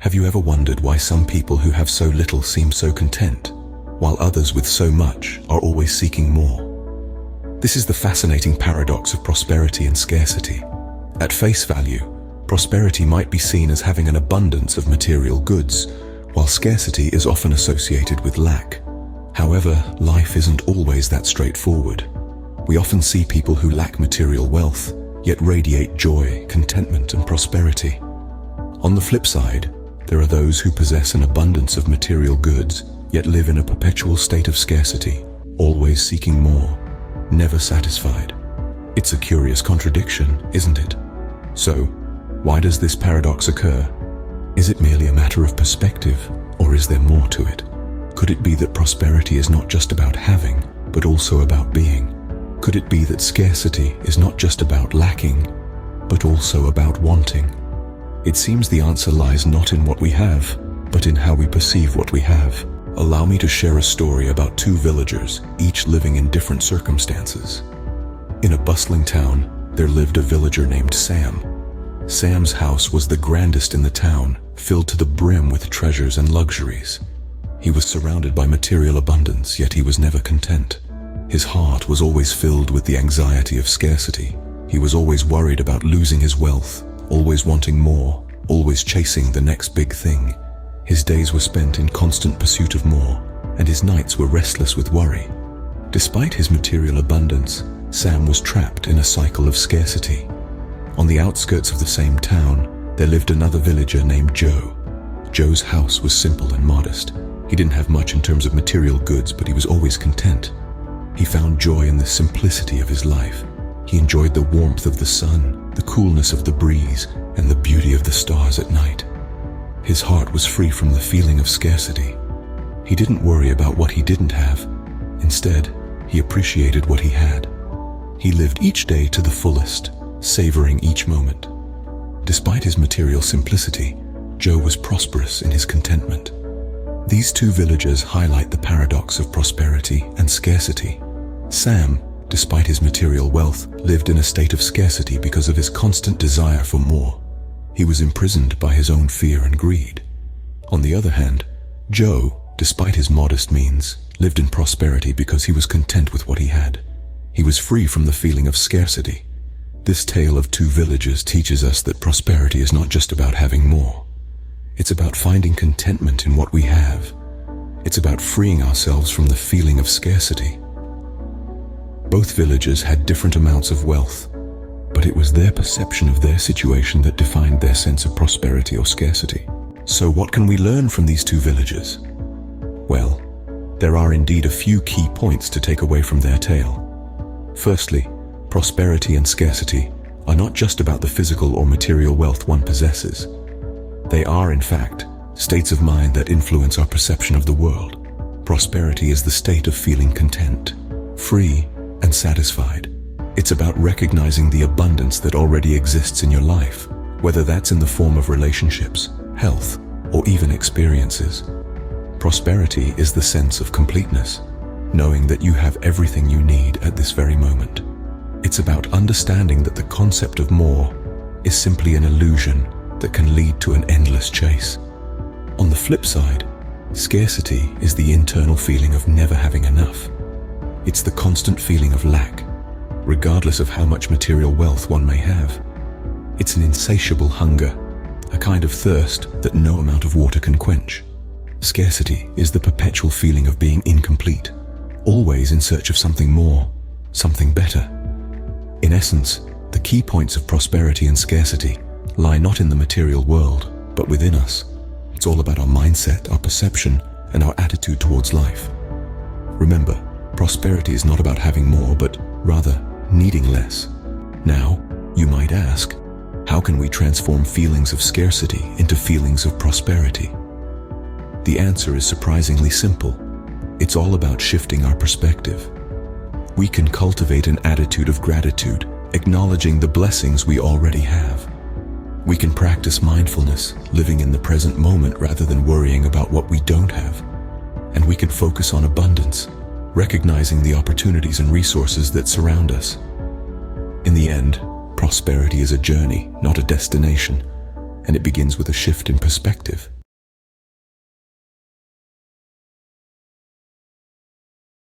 Have you ever wondered why some people who have so little seem so content, while others with so much are always seeking more? This is the fascinating paradox of prosperity and scarcity. At face value, prosperity might be seen as having an abundance of material goods, while scarcity is often associated with lack. However, life isn't always that straightforward. We often see people who lack material wealth, yet radiate joy, contentment, and prosperity. On the flip side, there are those who possess an abundance of material goods, yet live in a perpetual state of scarcity, always seeking more, never satisfied. It's a curious contradiction, isn't it? So, why does this paradox occur? Is it merely a matter of perspective, or is there more to it? Could it be that prosperity is not just about having, but also about being? Could it be that scarcity is not just about lacking, but also about wanting? It seems the answer lies not in what we have, but in how we perceive what we have. Allow me to share a story about two villagers, each living in different circumstances. In a bustling town, there lived a villager named Sam. Sam's house was the grandest in the town, filled to the brim with treasures and luxuries. He was surrounded by material abundance, yet he was never content. His heart was always filled with the anxiety of scarcity. He was always worried about losing his wealth, always wanting more, always chasing the next big thing. His days were spent in constant pursuit of more, and his nights were restless with worry. Despite his material abundance, Sam was trapped in a cycle of scarcity. On the outskirts of the same town, there lived another villager named Joe. Joe's house was simple and modest. He didn't have much in terms of material goods, but he was always content. He found joy in the simplicity of his life. He enjoyed the warmth of the sun, the coolness of the breeze, and the beauty of the stars at night. His heart was free from the feeling of scarcity. He didn't worry about what he didn't have. Instead, he appreciated what he had. He lived each day to the fullest, savoring each moment. Despite his material simplicity, Joe was prosperous in his contentment. These two villagers highlight the paradox of prosperity and scarcity. Sam, despite his material wealth, lived in a state of scarcity because of his constant desire for more. He was imprisoned by his own fear and greed. On the other hand, Joe, despite his modest means, lived in prosperity because he was content with what he had. He was free from the feeling of scarcity. This tale of two villagers teaches us that prosperity is not just about having more. It's about finding contentment in what we have. It's about freeing ourselves from the feeling of scarcity. Both villagers had different amounts of wealth, but it was their perception of their situation that defined their sense of prosperity or scarcity. So what can we learn from these two villagers? Well, there are indeed a few key points to take away from their tale. Firstly, prosperity and scarcity are not just about the physical or material wealth one possesses. They are, in fact, states of mind that influence our perception of the world. Prosperity is the state of feeling content, free, and satisfied. It's about recognizing the abundance that already exists in your life, whether that's in the form of relationships, health, or even experiences. Prosperity is the sense of completeness, knowing that you have everything you need at this very moment. It's about understanding that the concept of more is simply an illusion that can lead to an endless chase. On the flip side, scarcity is the internal feeling of never having enough. It's the constant feeling of lack, regardless of how much material wealth one may have. It's an insatiable hunger, a kind of thirst that no amount of water can quench. Scarcity is the perpetual feeling of being incomplete, always in search of something more, something better. In essence, the key points of prosperity and scarcity lie not in the material world, but within us. It's all about our mindset, our perception, and our attitude towards life. Remember, prosperity is not about having more, but rather needing less. Now, you might ask, how can we transform feelings of scarcity into feelings of prosperity? The answer is surprisingly simple. It's all about shifting our perspective. We can cultivate an attitude of gratitude, acknowledging the blessings we already have. We can practice mindfulness, living in the present moment rather than worrying about what we don't have. And we can focus on abundance, recognizing the opportunities and resources that surround us. In the end, prosperity is a journey, not a destination. and it begins with a shift in perspective.